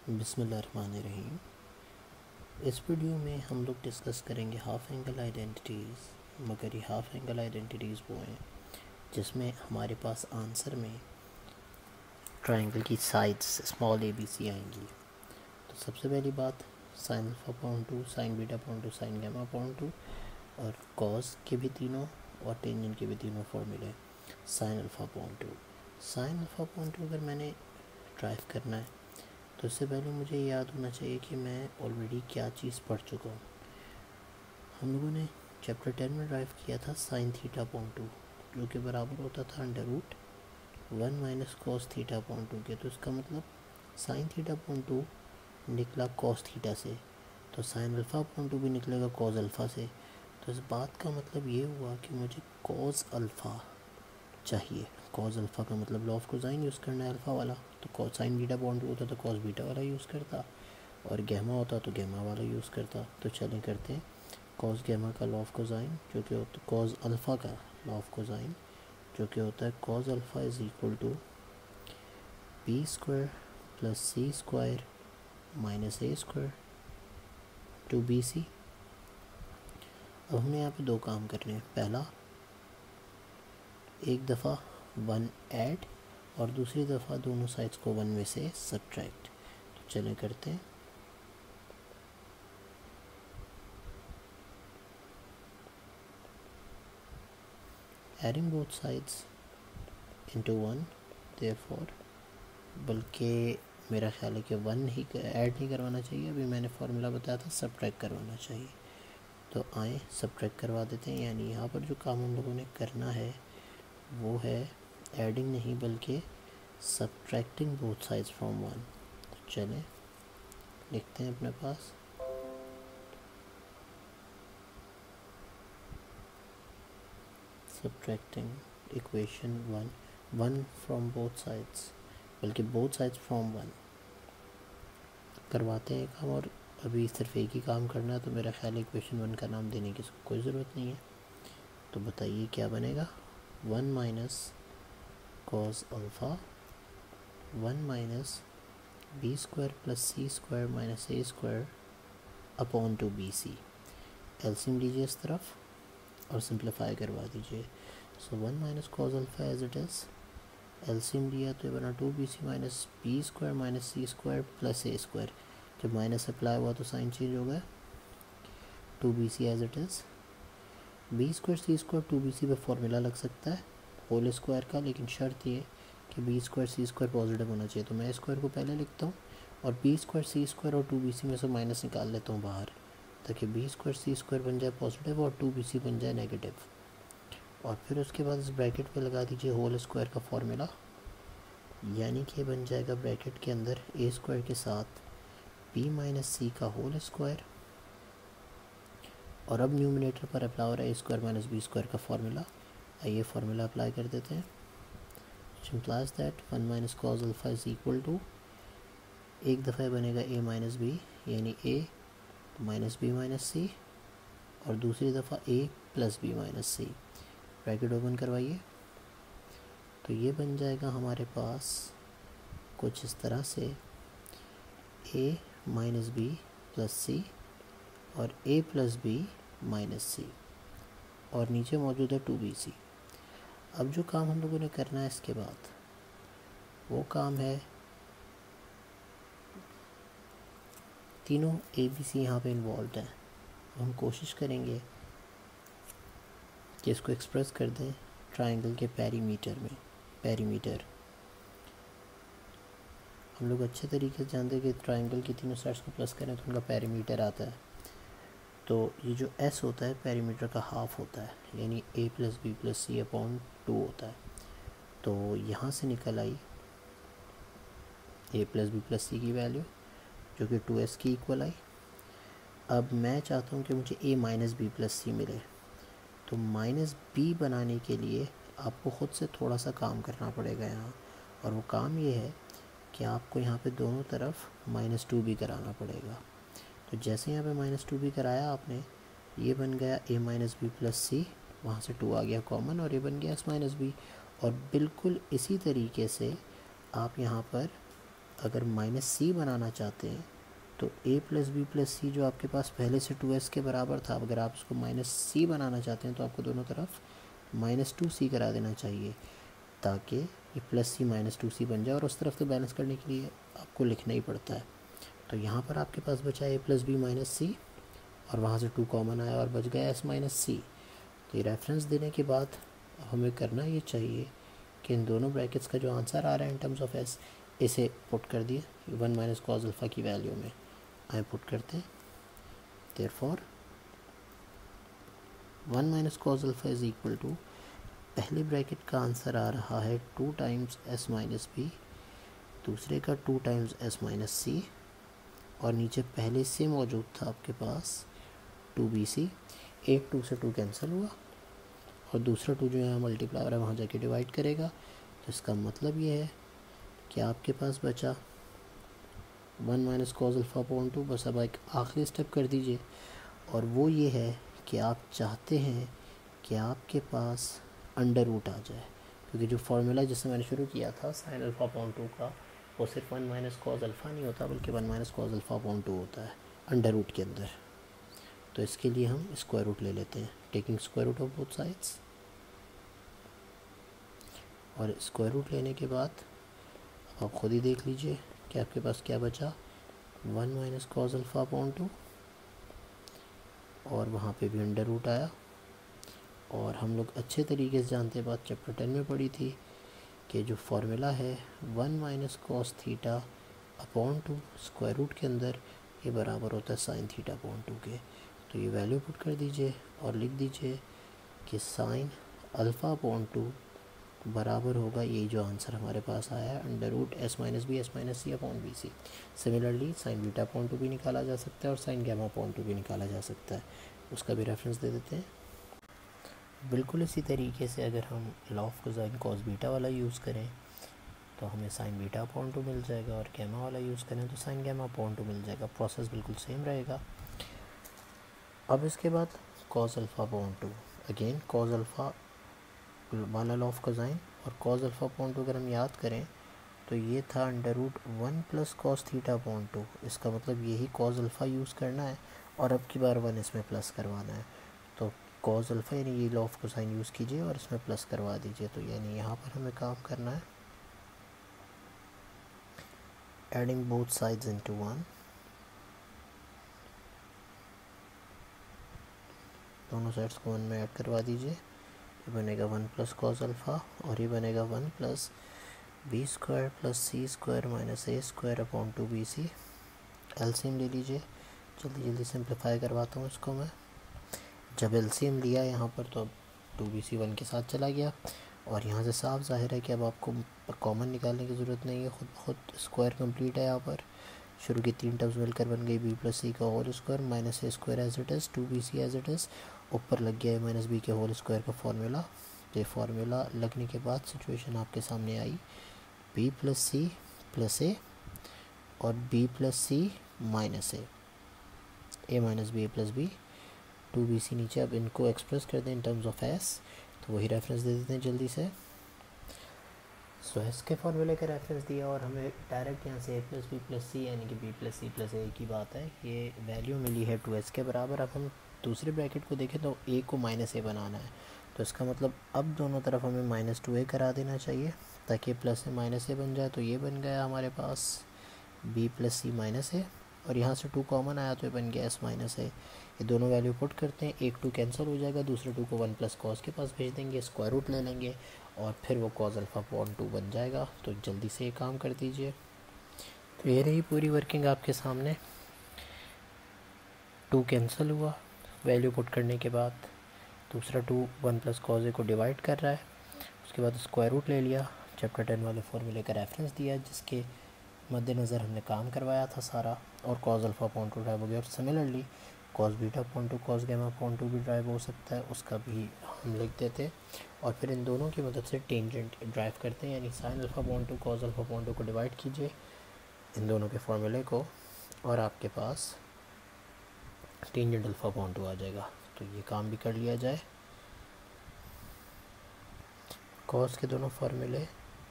बिस्मिल्लाहिर्रहमानिर्रहीम। इस वीडियो में हम लोग डिस्कस करेंगे हाफ एंगल आइडेंटिटीज़, मगर ये हाफ एंगल आइडेंटिटीज़ वो हैं जिसमें हमारे पास आंसर में ट्रायंगल की sides small a b c आएंगी। तो सबसे पहली बात, sine alpha upon 2, sine beta upon 2, sine gamma upon 2 और कॉस के भी तीनों और टेंजेंट के भी तीनों फॉर्मूले। Sign alpha upon 2, sign alpha upon 2 अगर मैंने ड्राइव करना है तो इससे पहले मुझे याद होना चाहिए कि मैं ऑलरेडी क्या चीज़ पढ़ चुका हूँ। हम लोगों ने चैप्टर 10 में ड्राइव किया था साइन थीटा अपॉन 2, जो कि बराबर होता था √1 माइनस कॉस थीटा अपॉन 2 के। तो इसका मतलब साइन थीटा अपॉन 2 निकला कॉस थीटा से, तो साइन अल्फ़ा अपॉन 2 भी निकलेगा कॉस अल्फ़ा से। तो इस बात का मतलब ये हुआ कि मुझे कॉस अल्फ़ा चाहिए। कॉस अल्फ़ा का मतलब लॉ ऑफ कोसाइन यूज़ करना है अल्फ़ा वाला, तो कॉस साइन बीटा अपॉन 2 होता तो कॉस बीटा वाला यूज़ करता, और गैमा होता तो गैमा वाला यूज़ करता। तो चलें करते हैं कॉस गैमा का लॉ ऑफ कोसाइन, जो कि होता है कॉस अल्फ़ा का लॉ ऑफ कोसाइन, जो कि होता है cos alpha is equal to b square plus C square minus A square two b c. अब हमें यहाँ पे दो काम करने हैं। पहला, एक दफ़ा 1 ऐड और दूसरी दफ़ा दोनों साइड्स को 1 में से सब्ट्रैक्ट। तो चलें करते हैं। Adding both sides into 1, therefore, बल्कि मेरा ख्याल है कि 1 ही ऐड नहीं करवाना चाहिए, अभी मैंने फार्मूला बताया था सब्ट्रैक्ट करवाना चाहिए। तो आए सब्ट्रैक्ट करवा देते हैं। यानी यहाँ पर जो काम हम लोगों ने करना है वो है एडिंग नहीं बल्कि सब्ट्रैक्टिंग बोथ साइड्स फ्रॉम 1। तो चलें लिखते हैं अपने पास subtracting equation 1 from both sides, बल्कि बोथ साइड्स फ्रॉम 1 करवाते हैं काम। और अभी सिर्फ एक ही काम करना है, तो मेरा ख्याल है इक्वेशन 1 का नाम देने की कोई ज़रूरत नहीं है। तो बताइए क्या बनेगा। 1 minus cos alpha 1 minus B square plus सी स्क्वायर माइनस ए square upon 2 B C. LCM लीजिए इस तरफ और सिंप्लीफाई करवा दीजिए। So 1 minus cos alpha as it is, LCM लिया तो ये बना 2bc minus B square minus C square plus A square. जब माइनस अप्लाई हुआ तो साइन चेंज हो गया, 2bc as it is. B square C square 2bc पे फॉर्मूला लग सकता है होल स्क्वायर का, लेकिन शर्त ये कि B square C square positive होना चाहिए। तो मैं स्क्वायर को पहले लिखता हूँ और बी स्क्वायर सी स्क्वायर और 2bc में से माइनस निकाल लेता हूँ बाहर, ताकि बी स्क्वायर सी स्क्वायर बन जाए पॉजिटिव और 2bc बन जाए नेगेटिव। और फिर उसके बाद इस ब्रैकेट पे लगा दीजिए होल स्क्वायर का फॉर्मूला, यानी कि बन जाएगा ब्रैकेट के अंदर ए स्क्वायर के साथ बी माइनस सी का होल स्क्वायर, और अब न्यूमिनेटर पर अप्लाई हो रहा है a square minus B square का फॉर्मूला। आइए फार्मूला अप्लाई कर देते हैं। Implies that 1 minus cos alpha is equal to, एक दफ़ा बनेगा ए माइनस बी, यानी ए माइनस बी माइनस सी, और दूसरी दफ़ा a plus b minus c. Bracket open करवाइए तो ये बन जाएगा हमारे पास कुछ इस तरह से ए माइनस बी प्लस सी और ए प्लस बी माइनस सी, और नीचे मौजूद है 2bc। अब जो काम हम लोगों ने करना है इसके बाद वो काम है, तीनों ए बी सी यहाँ पे इन्वॉल्व हैं। हम कोशिश करेंगे कि इसको एक्सप्रेस कर दें ट्रायंगल के पेरीमीटर में। पेरीमीटर हम लोग अच्छे तरीके से जानते हैं कि ट्रायंगल की तीनों साइड्स को प्लस करें तो उनका पेरीमीटर आता है। तो ये जो एस होता है पेरीमीटर का हाफ होता है, यानी ए प्लस बी प्लस सी अपॉन 2 होता है। तो यहाँ से निकल आई ए प्लस बी प्लस सी की वैल्यू, जो कि 2s की इक्वल आई। अब मैं चाहता हूँ कि मुझे ए माइनस बी प्लस सी मिले, तो माइनस बी बनाने के लिए आपको ख़ुद से थोड़ा सा काम करना पड़ेगा यहाँ, और वो काम ये है कि आपको यहाँ पे दोनों तरफ -2b कराना पड़ेगा। तो जैसे यहाँ पे -2b कराया आपने, ये बन गया a माइनस बी प्लस सी, वहाँ से 2 आ गया कॉमन और ये बन गया s माइनस बी। और बिल्कुल इसी तरीके से आप यहाँ पर अगर माइनस सी बनाना चाहते हैं तो ए प्लस बी प्लस सी जो आपके पास पहले से 2s के बराबर था, अगर आप उसको माइनस सी बनाना चाहते हैं तो आपको दोनों तरफ -2c करा देना चाहिए, ताकि ये प्लस सी -2c बन जाए। और उस तरफ तो बैलेंस करने के लिए आपको लिखना ही पड़ता है। तो यहाँ पर आपके पास बचा ए प्लस बी माइनस सी, और वहाँ से 2 कॉमन आया और बच गया s माइनस सी। तो ये रेफरेंस देने के बाद हमें करना ये चाहिए कि इन दोनों ब्रैकेट्स का जो आंसर आ रहा है इन टर्म्स ऑफ s, इसे पुट कर दिए 1 माइनस कॉस अल्फ़ा की वैल्यू में। आए पुट करते हैं, therefore 1 minus cos alpha is equal to, पहले ब्रैकेट का आंसर आ रहा है 2 टाइम्स s माइनस बी, दूसरे का 2 टाइम्स s माइनस सी, और नीचे पहले से मौजूद था आपके पास 2bc। एक 2 से 2 कैंसिल हुआ और दूसरा 2 जो है मल्टीप्लायर है वहाँ जाके डिवाइड करेगा। तो इसका मतलब ये है कि आपके पास बचा 1 माइनस कॉस अल्फ़ा अपॉन 2। बस अब एक आखिरी स्टेप कर दीजिए, और वो ये है कि आप चाहते हैं कि आपके पास अंडर रूट आ जाए, क्योंकि जो फार्मूला जिससे मैंने शुरू किया था साइन अल्फ़ा अपॉन 2 का, वो सिर्फ 1 माइनस कॉस अल्फ़ा नहीं होता, बल्कि 1 माइनस कॉस अल्फ़ा अपॉन 2 होता है अंडर रूट के अंदर। तो इसके लिए हम स्क्वायर रूट ले लेते हैं, taking square root of both sides. और स्क्वायर रूट लेने के बाद आप खुद ही देख लीजिए कि आपके पास क्या बचा, 1 माइनस कॉस अल्फ़ा अपॉन 2, और वहाँ पे भी अंडर रूट आया। और हम लोग अच्छे तरीके से जानते हैं, बात चैप्टर 10 में पढ़ी थी, कि जो फार्मूला है 1 minus cos theta upon 2 square root के अंदर, ये बराबर होता है साइन थीटा अपॉन 2 के। तो ये वैल्यू पुट कर दीजिए और लिख दीजिए कि साइन अल्फ़ा अपॉन 2 बराबर होगा, ये जो आंसर हमारे पास आया है, under root s minus B S minus C upon B C. Similarly sine beta upon 2 भी निकाला जा सकता है और साइन गैमा अपॉन 2 भी निकाला जा सकता है, उसका भी रेफरेंस दे देते हैं। बिल्कुल इसी तरीके से अगर हम law of cosine cos beta वाला यूज़ करें तो हमें साइन बीटा अपॉन 2 मिल जाएगा, और गैमा वाला यूज़ करें तो साइन गैमा अपॉन 2 मिल जाएगा। प्रोसेस बिल्कुल सेम रहेगा। अब इसके बाद cos alpha upon 2, again cos alpha वाला लॉ ऑफ कोसाइन, और कॉस अल्फ़ा अपॉन 2 अगर हम याद करें तो ये था under root 1 plus cos theta upon 2। इसका मतलब यही कॉस अल्फ़ा यूज़ करना है और अब की बार 1 इसमें प्लस करवाना है। तो कॉस अल्फ़ा यानी ये लॉ ऑफ कोसाइन यूज़ कीजिए और इसमें प्लस करवा दीजिए। तो यानी यहाँ पर हमें काम करना है एडिंग बोथ साइड्स इनटू 1, दोनों साइड्स को 1 में ऐड करवा दीजिए। ये बनेगा 1 प्लस कॉस अल्फ़ा, और ये बनेगा 1 प्लस बी स्क्वायर प्लस सी स्क्वायर माइनस ए स्क्वायर अपॉन 2bc। एलसीएम ले लीजिए, जल्दी जल्दी सिंप्लीफाई करवाता हूँ इसको मैं। जब एलसीएम लिया यहाँ पर तो अब 2bc 1 के साथ चला गया, और यहाँ से साफ जाहिर है कि अब आपको कॉमन निकालने की ज़रूरत नहीं है, खुद स्क्वायर कंप्लीट है। यहाँ पर शुरू की 3 टर्म्स मिलकर बन गई b प्लस सी का whole square minus A square as it is, 2bc as it is, ऊपर लग गया है माइनस बी के होल स्क्वायर का फार्मूला। ये फार्मूला लगने के बाद सिचुएशन आपके सामने आई, b plus c plus a और b plus c minus a minus b a plus b, 2bc नीचे। अब इनको एक्सप्रेस कर दें इन टर्म्स ऑफ s, तो वही रेफरेंस दे देते हैं जल्दी से। सो s के फार्मूले का रेफरेंस दिया और हमें डायरेक्ट यहाँ से a प्लस बी प्लस सी यानी कि b प्लस सी प्लस ए की बात है, ये वैल्यू मिली है 2s के बराबर। अब हम दूसरे ब्रैकेट को देखें तो a को माइनस ए बनाना है, तो इसका मतलब अब दोनों तरफ हमें -2a करा देना चाहिए ताकि प्लस से माइनस ए बन जाए। तो ये बन गया हमारे पास b plus c minus A, और यहाँ से 2 कॉमन आया तो ये बन गया s माइनस ए। ये दोनों वैल्यू पुट करते हैं, एक 2 कैंसिल हो जाएगा, दूसरे 2 को 1 प्लस कॉस के पास भेज देंगे, स्क्वायर रूट ले लेंगे और फिर वो कॉस अल्फ़ा अपॉन 2 बन जाएगा। तो जल्दी से ये काम कर दीजिए। तो ये रही पूरी वर्किंग आपके सामने। 2 कैंसिल हुआ वैल्यू पुट करने के बाद, दूसरा 2 1 प्लस कॉस ए को डिवाइड कर रहा है, उसके बाद स्क्वायर रूट ले लिया, चैप्टर 10 वाले फॉर्मूले का रेफरेंस दिया जिसके मद्देनज़र हमने काम करवाया था सारा, और कॉस अल्फ़ा अपॉन 2 ड्राइव हो गया। और similarly cos beta upon 2 cos gamma upon 2 भी ड्राइव हो सकता है, उसका भी हम लिख देते। और फिर इन दोनों की मदद से टेंजेंट ड्राइव करते हैं, यानी sine alpha upon 2 cos alpha upon 2 को डिवाइड कीजिए इन दोनों के फार्मूले को, और आपके पास टेंजेंट अल्फ़ा अपॉन 2 आ जाएगा। तो ये काम भी कर लिया जाए। कॉस के दोनों फार्मूले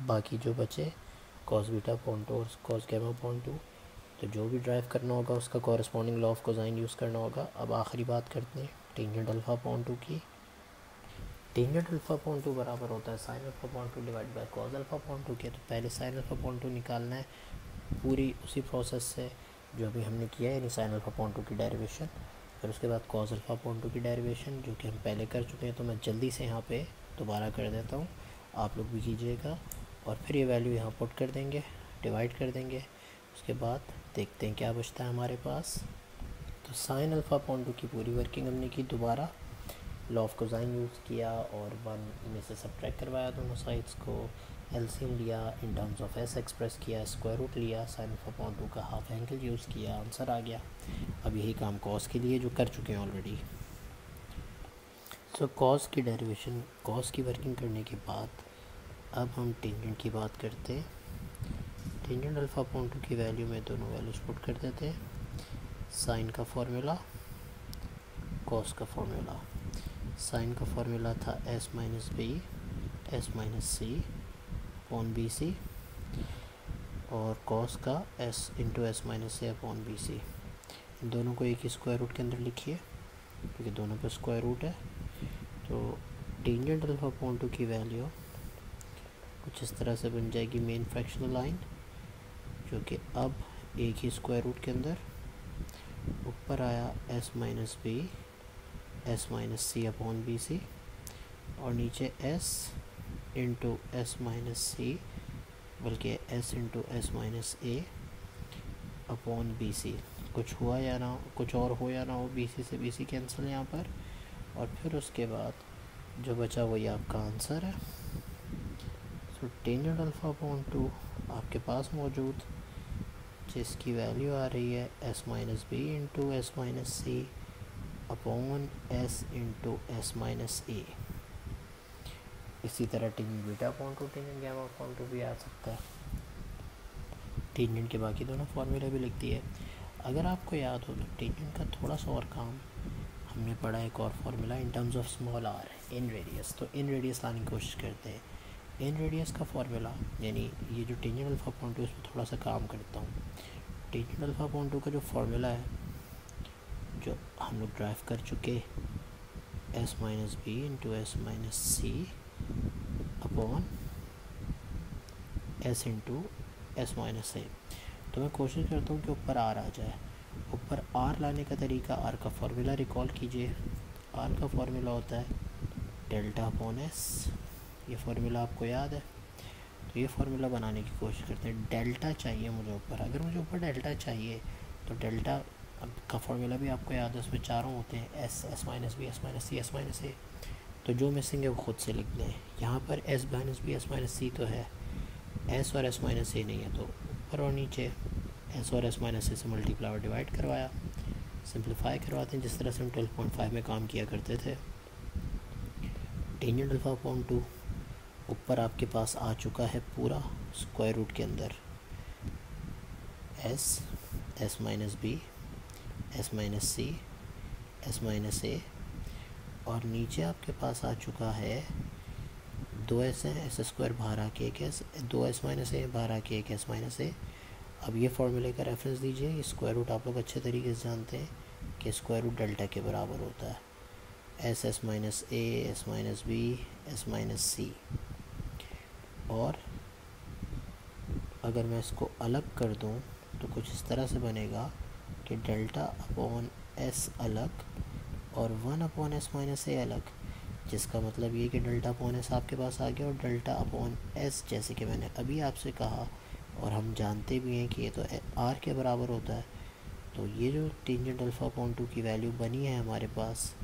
बाकी जो बचे कॉस बीटा अपॉन 2 और कॉस गैमा अपॉन 2। तो जो भी ड्राइव करना होगा उसका corresponding law of cosine use करना होगा। अब आखिरी बात करते हैं टेंजेंट अल्फा अपॉन 2 की। टेंजेंट अल्फा अपॉन 2 बराबर होता है sign alpha upon 2 divide by cos alpha upon 2 के। तो पहले साइन अल्फा अपॉन 2 निकालना है पूरी उसी प्रोसेस से जो अभी हमने किया है, यानी साइन अल्फा अपॉन 2 की डेरिवेशन, फिर उसके बाद कॉस अल्फा अपॉन 2 की डेरिवेशन जो कि हम पहले कर चुके हैं। तो मैं जल्दी से यहाँ पे दोबारा कर देता हूँ, आप लोग भी कीजिएगा। और फिर ये वैल्यू यहाँ पुट कर देंगे, डिवाइड कर देंगे। उसके बाद देखते हैं क्या बचता है हमारे पास। तो साइन अल्फा अपॉन 2 की पूरी वर्किंग हमने की, दोबारा लॉ ऑफ कोसाइन यूज़ किया और 1 में से सब्ट्रैक्ट करवाया दोनों साइड्स को, एलसीएम लिया, इन टर्म्स ऑफ एस एक्सप्रेस किया, स्क्वायर रूट लिया, साइन अल्फा अपॉन 2 का हाफ एंगल यूज़ किया, आंसर आ गया। अब यही काम कॉस के लिए जो कर चुके हैं ऑलरेडी। सो कॉस की डेरिवेशन, कॉस की वर्किंग करने के बाद अब हम टेंजेंट की बात करते हैं। टेंजेंट अल्फा अपॉन 2 की वैल्यू में दोनों वैल्यूज पुट कर देते हैं। साइन का फॉर्मूला, कॉस का फॉर्मूला। साइन का फॉर्मूला था S minus B S minus C upon B C, और कॉस का S into S minus A upon B C. इन दोनों को एक ही स्क्वायर रूट के अंदर लिखिए क्योंकि दोनों पे स्क्वायर रूट है। तो टेंजेंट अल्फा अपॉन 2 की वैल्यू कुछ इस तरह से बन जाएगी मेन फ्रैक्शनल लाइन, जो कि अब एक ही स्क्वायर रूट के अंदर ऊपर आया S minus B S minus C upon B C, और नीचे S into S minus C, बल्कि S into S minus A upon B C. कुछ हुआ या ना, कुछ और हो या ना हो, बी सी से बी सी कैंसिल यहाँ पर। और फिर उसके बाद जो बचा वही आपका आंसर है। सो टेंजेंट अल्फा अपॉन 2 आपके पास मौजूद, जिसकी वैल्यू आ रही है S minus B into S minus C upon S into S minus A. इसी तरह tangent beta upon 2, tangent gamma upon 2 भी आ सकता है। टेंजेंट के बाकी दोनों फार्मूले भी लिख दिए। अगर आपको याद हो तो टेंजेंट का थोड़ा सा और काम हमने पढ़ा, एक और formula in terms of small r, in radius. तो इन रेडियस लाने की कोशिश करते हैं। इन रेडियस का फार्मूला, यानी ये जो टेंजेंट अल्फा अपॉन 2, इसमें थोड़ा सा काम करता हूँ। टेंजेंट अल्फा अपॉन 2 का जो फार्मूला है, जो हम लोग ड्राइव कर चुके, S minus B into S minus C upon S into S minus A. तो मैं कोशिश करता हूँ कि ऊपर आर आ जाए। ऊपर आर लाने का तरीका, आर का फार्मूला रिकॉल कीजिए। आर का फार्मूला होता है डेल्टा अपॉन एस, ये फार्मूला आपको याद है। तो ये फार्मूला बनाने की कोशिश करते हैं। डेल्टा चाहिए मुझे ऊपर, अगर मुझे ऊपर डेल्टा चाहिए तो डेल्टा का फार्मूला भी आपको याद है, उसमें चारों होते हैं, S, S minus B, S minus C, S minus A. तो जो मिसिंग है वो खुद से लिख दें। यहाँ पर S minus B S minus C तो है, एस और एस माइनस ए नहीं है। तो ऊपर और नीचे एस और एस माइनस ए से मल्टीप्लाई और डिवाइड करवाया, सिंप्लीफाई करवाते हैं जिस तरह से हम 12.5 में काम किया करते थे। टेंजेंट अल्फा अपॉन 2 ऊपर आपके पास आ चुका है पूरा स्क्वायर रूट के अंदर, S, S minus B, S minus C, S minus A, और नीचे आपके पास आ चुका है 2s है, एस स्क्वायर बाहर आके एक एस, 2s माइनस ए बाहर आके एक एस माइनस ए। अब ये फॉर्मूले का रेफरेंस दीजिए। ये स्क्वायर रूट आप लोग अच्छे तरीके से जानते हैं कि स्क्वायर रूट डेल्टा के बराबर होता है, S, S minus A, S minus B, S minus सी। और अगर मैं इसको अलग कर दूं तो कुछ इस तरह से बनेगा कि डेल्टा अपॉन एस अलग और 1 अपॉन एस माइनस ए अलग, जिसका मतलब ये कि डेल्टा अपॉन एस आपके पास आ गया और डेल्टा अपॉन एस, जैसे कि मैंने अभी आपसे कहा और हम जानते भी हैं कि ये तो आर के बराबर होता है। तो ये जो टेंजेंट अल्फा अपॉन 2 की वैल्यू बनी है हमारे पास,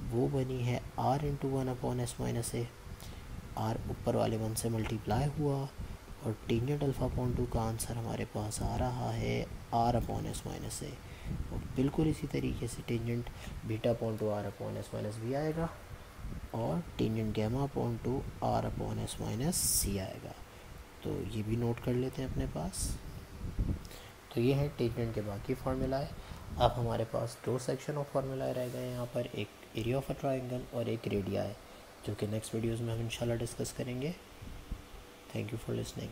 वो बनी है R into 1 upon S minus A. R ऊपर वाले 1 से मल्टीप्लाई हुआ और टेंजेंट अल्फा अपॉन 2 का आंसर हमारे पास आ रहा है R upon S minus A. और बिल्कुल इसी तरीके से tangent beta upon 2 R upon S minus B आएगा, और tangent gamma upon 2 R upon S minus C आएगा। तो ये भी नोट कर लेते हैं अपने पास। तो ये है टेंजेंट के बाकी फार्मूलाए। अब हमारे पास 2 सेक्शन ऑफ फार्मूलाए रह गए यहाँ पर, एक एरिया ऑफ अ ट्राइंगल और एक रेडिया है, जो कि नेक्स्ट वीडियोज़ में हम इंशाल्लाह डिस्कस करेंगे। Thank you for listening.